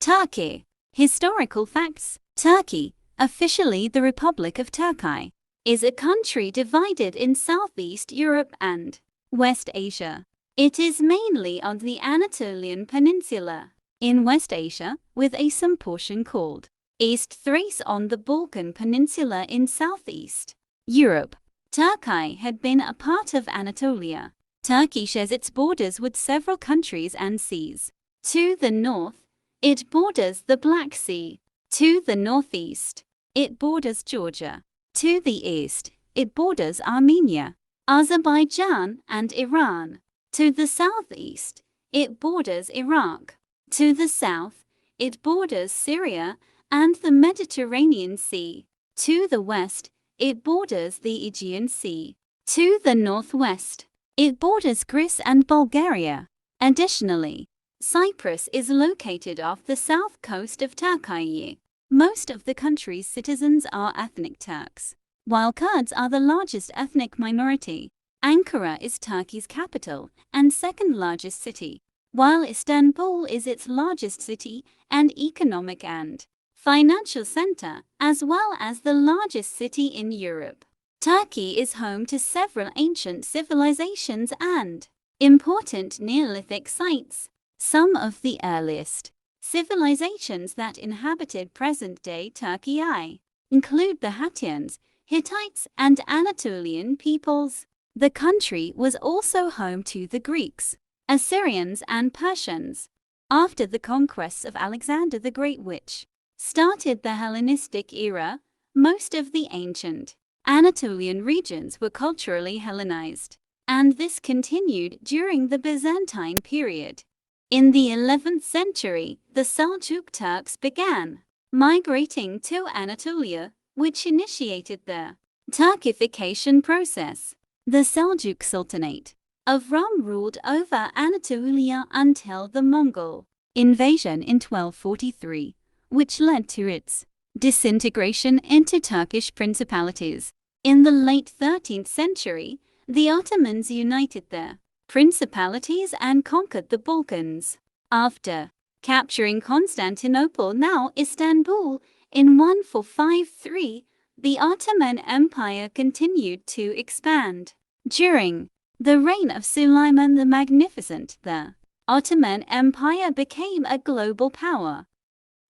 Turkey. Historical facts. Turkey, officially the Republic of Turkey, is a country divided in Southeast Europe and West Asia. It is mainly on the Anatolian Peninsula in West Asia, with some portion called East Thrace on the Balkan Peninsula in Southeast Europe. Turkey had been a part of Anatolia. Turkey shares its borders with several countries and seas. To the north, it borders the Black Sea. To the northeast, it borders Georgia. To the east, it borders Armenia, Azerbaijan, and Iran. To the southeast, it borders Iraq. To the south, it borders Syria and the Mediterranean Sea. To the west, it borders the Aegean Sea. To the northwest, it borders Greece and Bulgaria. Additionally, Cyprus is located off the south coast of Turkey. Most of the country's citizens are ethnic Turks, while Kurds are the largest ethnic minority. Ankara is Turkey's capital and second largest city, while Istanbul is its largest city and economic and financial center, as well as the largest city in Europe. Turkey is home to several ancient civilizations and important Neolithic sites. Some of the earliest civilizations that inhabited present-day Turkey include the Hattians, Hittites, and Anatolian peoples. The country was also home to the Greeks, Assyrians, and Persians. After the conquests of Alexander the Great, which started the Hellenistic era, most of the ancient Anatolian regions were culturally Hellenized, and this continued during the Byzantine period. In the 11th century, the Seljuk Turks began migrating to Anatolia, which initiated the Turkification process. The Seljuk Sultanate of Rum ruled over Anatolia until the Mongol invasion in 1243, which led to its disintegration into Turkish principalities. In the late 13th century, the Ottomans united the principalities and conquered the Balkans. After capturing Constantinople, now Istanbul, in 1453, the Ottoman Empire continued to expand. During the reign of Suleiman the Magnificent, the Ottoman Empire became a global power.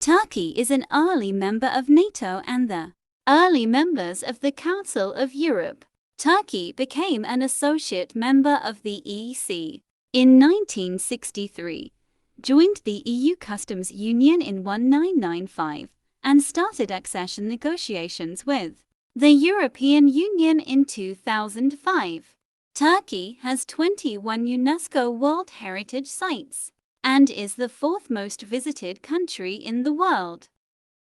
Turkey is an early member of NATO and the early members of the Council of Europe. Turkey became an associate member of the EC in 1963, joined the EU Customs Union in 1995, and started accession negotiations with the European Union in 2005. Turkey has 21 UNESCO World Heritage Sites and is the fourth most visited country in the world.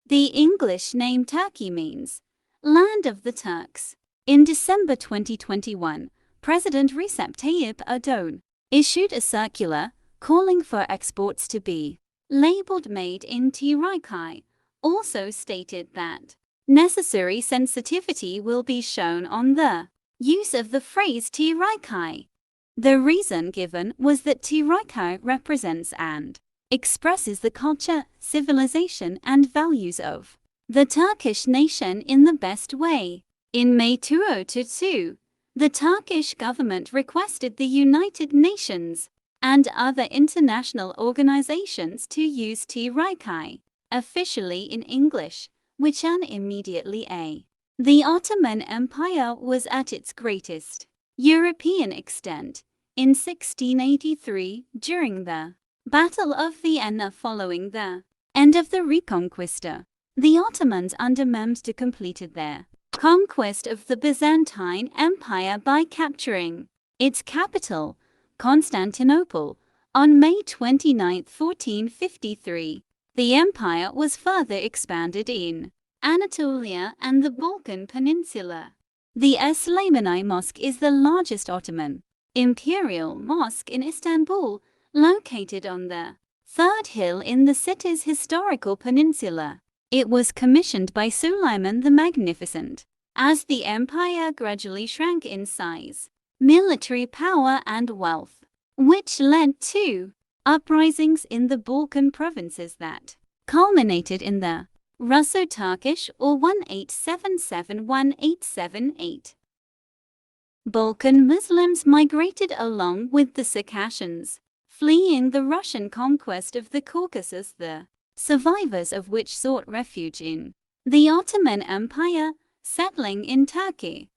The English name Turkey means Land of the Turks. In December 2021, President Recep Tayyip Erdogan issued a circular calling for exports to be labeled Made in Turkey, also stated that necessary sensitivity will be shown on the use of the phrase Turkey. The reason given was that Turkey represents and expresses the culture, civilization, and values of the Turkish nation in the best way. In May 2022, the Turkish government requested the United Nations and other international organizations to use Turkey officially in English, which immediately the Ottoman Empire was at its greatest European extent in 1683 during the Battle of Vienna. Following the end of the Reconquista, the Ottomans under Mehmed completed their conquest of the Byzantine Empire by capturing its capital, Constantinople, on May 29, 1453. The empire was further expanded in Anatolia and the Balkan Peninsula. The Süleymaniyye Mosque is the largest Ottoman imperial mosque in Istanbul, located on the third hill in the city's historical peninsula. It was commissioned by Suleiman the Magnificent. As the empire gradually shrank in size, military power, and wealth, which led to uprisings in the Balkan provinces that culminated in the Russo-Turkish or 1877-1878. Balkan Muslims migrated along with the Circassians, fleeing the Russian conquest of the Caucasus, the survivors of which sought refuge in the Ottoman Empire, settling in Turkey.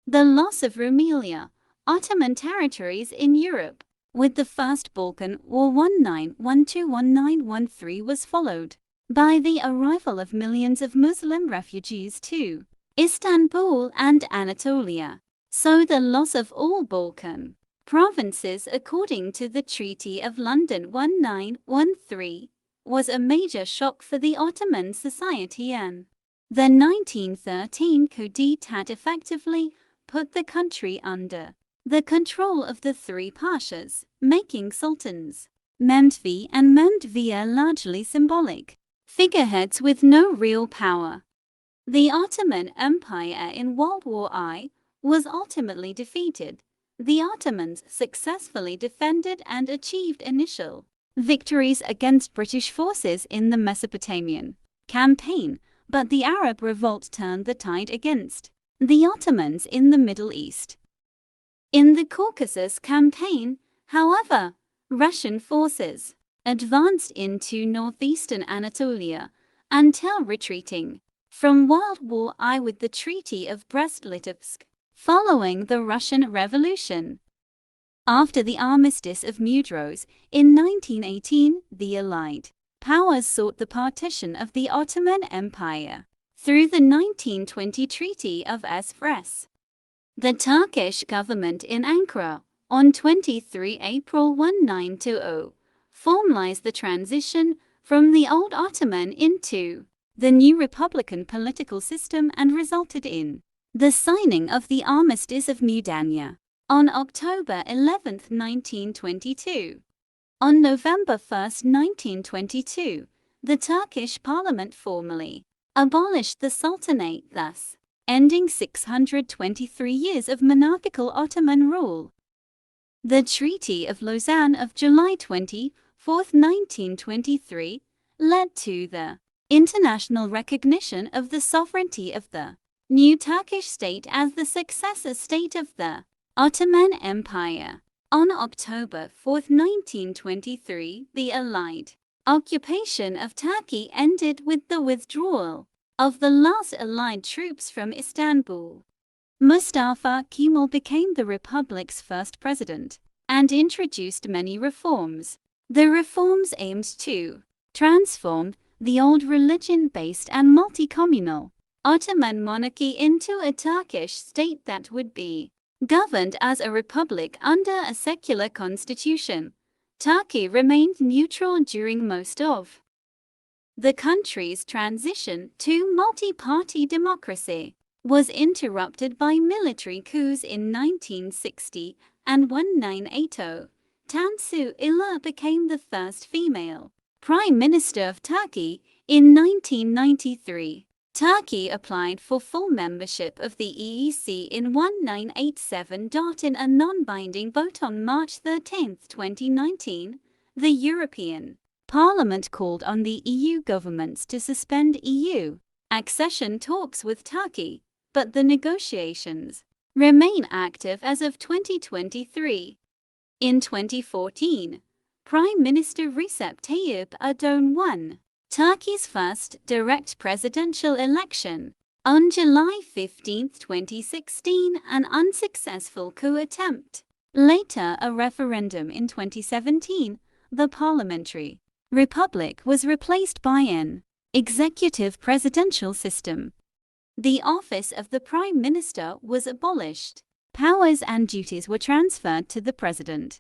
The loss of Rumelia, Ottoman territories in Europe, with the First Balkan War 1912-1913 was followed by the arrival of millions of Muslim refugees to Istanbul and Anatolia. So the loss of all Balkan provinces, according to the Treaty of London 1913, was a major shock for the Ottoman society, and the 1913 coup d'etat effectively put the country under the control of the three pashas, making sultans, Mehmedi and Mehmedvia largely symbolic figureheads with no real power. The Ottoman Empire in World War I was ultimately defeated. The Ottomans successfully defended and achieved initial victories against British forces in the Mesopotamian campaign, but the Arab revolt turned the tide against the Ottomans in the Middle East. In the Caucasus campaign, however, Russian forces advanced into northeastern Anatolia until retreating from World War I with the Treaty of Brest-Litovsk, following the Russian Revolution. After the Armistice of Mudros in 1918, the Allied powers sought the partition of the Ottoman Empire through the 1920 Treaty of Sfres. The Turkish government in Ankara, on 23 April 1920, formalized the transition from the old Ottoman into the new republican political system and resulted in the signing of the Armistice of Mudanya on October 11, 1922. On November 1, 1922, the Turkish parliament formally abolished the Sultanate, thus ending 623 years of monarchical Ottoman rule. The Treaty of Lausanne of July 24, 1923, led to the international recognition of the sovereignty of the new Turkish state as the successor state of the Ottoman Empire. On October 4, 1923, the Allied occupation of Turkey ended with the withdrawal of the last Allied troops from Istanbul. Mustafa Kemal became the republic's first president and introduced many reforms. The reforms aimed to transform the old religion-based and multi-communal Ottoman monarchy into a Turkish state that would be governed as a republic under a secular constitution. Turkey remained neutral during most of the country's transition to multi-party democracy was interrupted by military coups in 1960 and 1980. Tansu Çiller became the first female Prime Minister of Turkey in 1993. Turkey applied for full membership of the EEC in 1987. In a non-binding vote on March 13, 2019, the European Parliament called on the EU governments to suspend EU accession talks with Turkey, but the negotiations remain active as of 2023. In 2014, Prime Minister Recep Tayyip Erdoğan won Turkey's first direct presidential election. On July 15, 2016, an unsuccessful coup attempt. Later, a referendum in 2017, the parliamentary republic was replaced by an executive presidential system. The office of the Prime Minister was abolished. Powers and duties were transferred to the President.